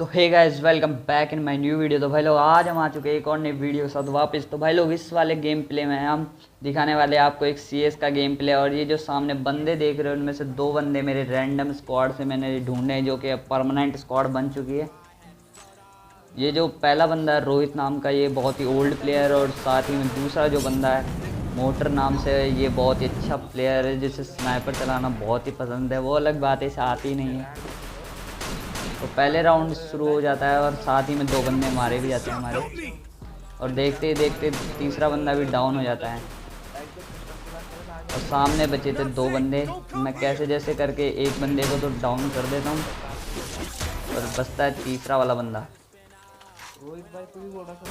Hey guys, welcome back in my new video. तो भाई लोग आज हम आ चुके हैं एक और नई वीडियो के साथ वापस। तो भाई लोग इस वाले गेम प्ले में हम दिखाने वाले हैं आपको एक सीएस का गेम प्ले। और ये जो सामने बंदे देख रहे हो उनमें से दो बंदे मेरे रैंडम स्क्वाड से मैंने ढूंढे हैं, जो कि अब परमानेंट स्क्वाड बन चुकी है। ये जो पहला बंदा है रोहित नाम का, ये बहुत ही ओल्ड प्लेयर, और साथ ही में दूसरा जो बंदा है मोटर नाम से, ये बहुत ही अच्छा प्लेयर है जिसे स्नाइपर चलाना बहुत ही पसंद है। वो अलग बात है, इसे आती नहीं है। तो पहले राउंड शुरू हो जाता है और साथ ही में दो बंदे मारे भी जाते हैं हमारे, और देखते ही देखते तीसरा बंदा भी डाउन हो जाता है। और सामने बचे थे दो बंदे, मैं कैसे जैसे करके एक बंदे को तो डाउन कर देता हूँ, और बचता है तीसरा वाला बंदा। रोहित भाई तू भी बोल रहा था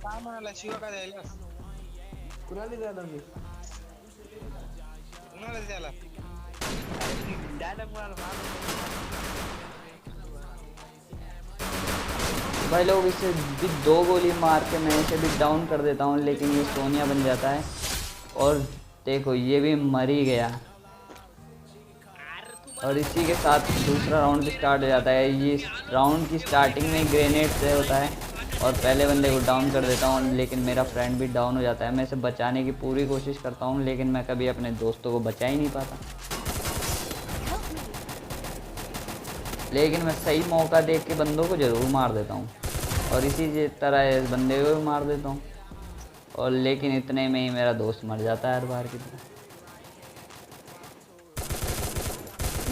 काय म्हणाला शिवा काय द्यायला कुणाला द्यायला मी कुणाला द्यायला डायलॉग मार भाई लोग इसे भी दो गोली मार के मैं इसे भी डाउन कर देता हूँ, लेकिन ये सोनिया बन जाता है। और देखो ये भी मर ही गया। और इसी के साथ दूसरा राउंड भी स्टार्ट हो जाता है। ये राउंड की स्टार्टिंग में ग्रेनेड से होता है, और पहले बंदे को डाउन कर देता हूँ, लेकिन मेरा फ्रेंड भी डाउन हो जाता है। मैं इसे बचाने की पूरी कोशिश करता हूँ, लेकिन मैं कभी अपने दोस्तों को बचा ही नहीं पाता। लेकिन मैं सही मौका देख के बंदों को ज़रूर मार देता हूँ, और इसी तरह इस बंदे को भी मार देता हूँ। और लेकिन इतने में ही मेरा दोस्त मर जाता है हर बार की तरह।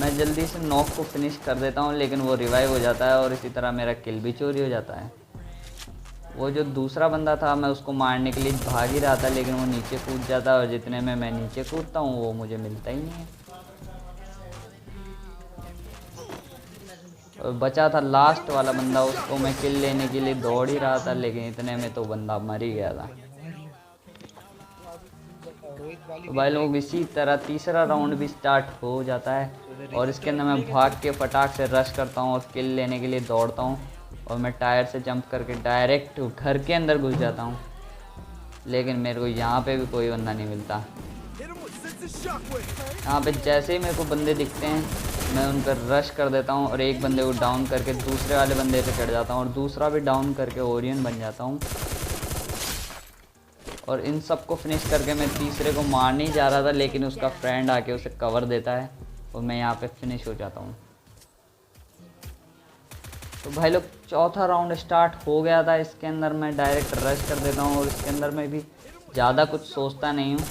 मैं जल्दी से नॉक को फिनिश कर देता हूँ, लेकिन वो रिवाइव हो जाता है, और इसी तरह मेरा किल भी चोरी हो जाता है। वो जो दूसरा बंदा था मैं उसको मारने के लिए भाग ही रहा था, लेकिन वो नीचे कूद जाता है, और जितने में मैं नीचे कूदता हूँ वो मुझे मिलता ही नहीं है। और बचा था लास्ट वाला बंदा, उसको मैं किल लेने के लिए दौड़ ही रहा था, लेकिन इतने में तो बंदा मर ही गया था। तो भाई लोग इसी तरह तीसरा राउंड भी स्टार्ट हो जाता है, और इसके अंदर मैं भाग के फटाक से रश करता हूँ और किल लेने के लिए दौड़ता हूँ। और मैं टायर से जंप करके डायरेक्ट घर के अंदर घुस जाता हूँ, लेकिन मेरे को यहाँ पे भी कोई बंदा नहीं मिलता। यहाँ पे जैसे ही मेरे को बंदे दिखते हैं मैं उन पर रश कर देता हूँ, और एक बंदे को डाउन करके दूसरे वाले बंदे पे चढ़ जाता हूँ, और दूसरा भी डाउन करके ओरियन बन जाता हूँ। और इन सब को फिनिश करके मैं तीसरे को मार नहीं जा रहा था, लेकिन उसका फ्रेंड आके उसे कवर देता है, और मैं यहाँ पे फिनिश हो जाता हूँ। तो भाई लोग चौथा राउंड स्टार्ट हो गया था। इसके अंदर मैं डायरेक्ट रश कर देता हूँ, और इसके अंदर मैं भी ज़्यादा कुछ सोचता नहीं हूँ।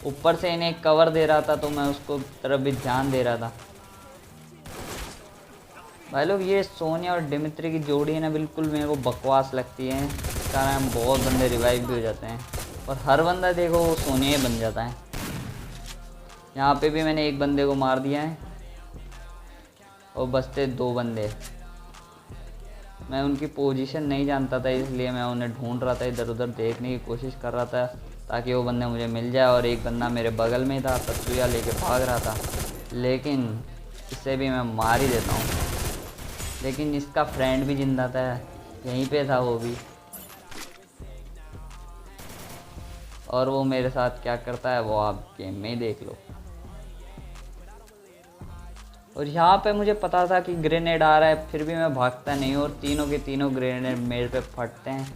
ऊपर से इन्हें कवर दे रहा था, तो मैं उसको तरफ भी ध्यान दे रहा था। भाई लोग ये सोनिया और डिमित्री की जोड़ी है ना, बिल्कुल मेरे को बकवास लगती है। इस कारण बहुत बंदे रिवाइव भी हो जाते हैं, और हर बंदा देखो वो सोनिया ही बन जाता है। यहाँ पे भी मैंने एक बंदे को मार दिया है, और बचते दो बंदे। मैं उनकी पोजीशन नहीं जानता था, इसलिए मैं उन्हें ढूंढ रहा था, इधर उधर देखने की कोशिश कर रहा था ताकि वो बंदे मुझे मिल जाए। और एक बंदा मेरे बगल में था, तत्वया लेके भाग रहा था, लेकिन इसे भी मैं मार ही देता हूँ। लेकिन इसका फ्रेंड भी जिंदा था, यहीं पे था वो भी, और वो मेरे साथ क्या करता है वो आप गेम में ही देख लो। और यहाँ पे मुझे पता था कि ग्रेनेड आ रहा है, फिर भी मैं भागता नहीं हूँ, और तीनों के तीनों ग्रेनेड मेरे पे फटते हैं,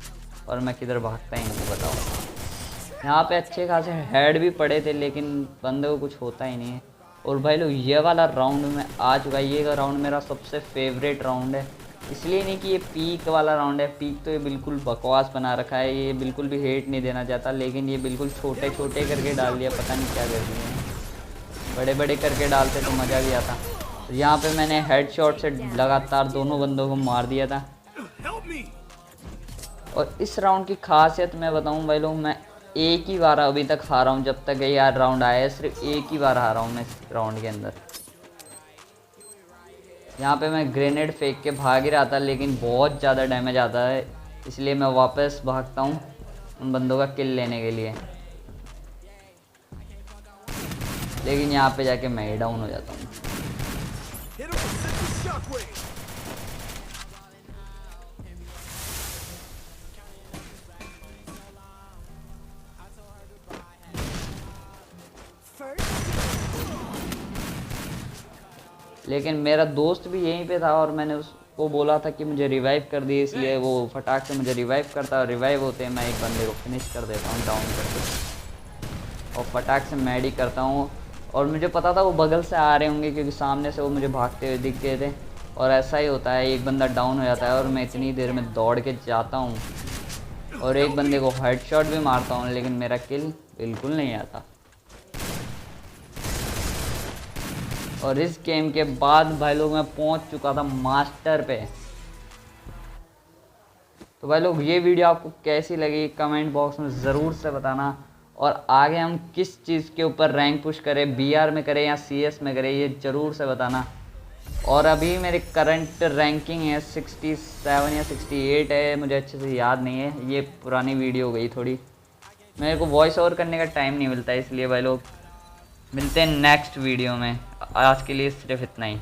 और मैं किधर भागता ही नहीं, बताओ। यहाँ पे अच्छे खासे हेड भी पड़े थे, लेकिन बंदे को कुछ होता ही नहीं है। और भाई लोग ये वाला राउंड में आ चुका है। ये राउंड मेरा सबसे फेवरेट राउंड है, इसलिए नहीं कि ये पीक वाला राउंड है। पीक तो ये बिल्कुल बकवास बना रखा है, ये बिल्कुल भी हेट नहीं देना चाहता, लेकिन ये बिल्कुल छोटे छोटे करके डाल दिया, पता नहीं क्या कर दिए हैं। बड़े बड़े करके डालते तो मज़ा भी आता। तो यहाँ पे मैंने हेडशॉट से लगातार दोनों बंदों को मार दिया था। और इस राउंड की खासियत मैं बताऊँ भाई लोग, मैं एक ही बार अभी तक हारा हूँ। जब तक ये यार राउंड आया है सिर्फ एक ही बार हारा हूँ मैं इस राउंड के अंदर। यहाँ पे मैं ग्रेनेड फेंक के भाग ही रहा था, लेकिन बहुत ज़्यादा डैमेज आता है, इसलिए मैं वापस भागता हूँ उन बंदों का किल लेने के लिए। लेकिन यहाँ पे जाके मैं ही डाउन हो जाता हूँ। लेकिन मेरा दोस्त भी यहीं पे था और मैंने उसको बोला था कि मुझे रिवाइव कर दिए, इसलिए वो फटाक से मुझे रिवाइव करता है और रिवाइव होते हैं मैं एक बंदे को फिनिश कर देता हूँ डाउन करके और फटाक से मैडी करता हूँ। और मुझे पता था वो बगल से आ रहे होंगे क्योंकि सामने से वो मुझे भागते हुए दिख गए थे और ऐसा ही होता है, एक बंदा डाउन हो जाता है और मैं इतनी देर में दौड़ के जाता हूँ और एक बंदे को हेडशॉट भी मारता हूँ लेकिन मेरा किल बिल्कुल नहीं आता। और इस गेम के बाद भाई लोग मैं पहुँच चुका था मास्टर पे। तो भाई लोग ये वीडियो आपको कैसी लगी कमेंट बॉक्स में ज़रूर से बताना और आगे हम किस चीज़ के ऊपर रैंक पुश करें, BR में करें या CS में करें, ये ज़रूर से बताना। और अभी मेरे करंट रैंकिंग है 67 या 68 है, मुझे अच्छे से याद नहीं है, ये पुरानी वीडियो हो गई थोड़ी, मेरे को वॉइस ओवर करने का टाइम नहीं मिलता, इसलिए भाई लोग मिलते हैं नेक्स्ट वीडियो में। आज के लिए सिर्फ इतना ही।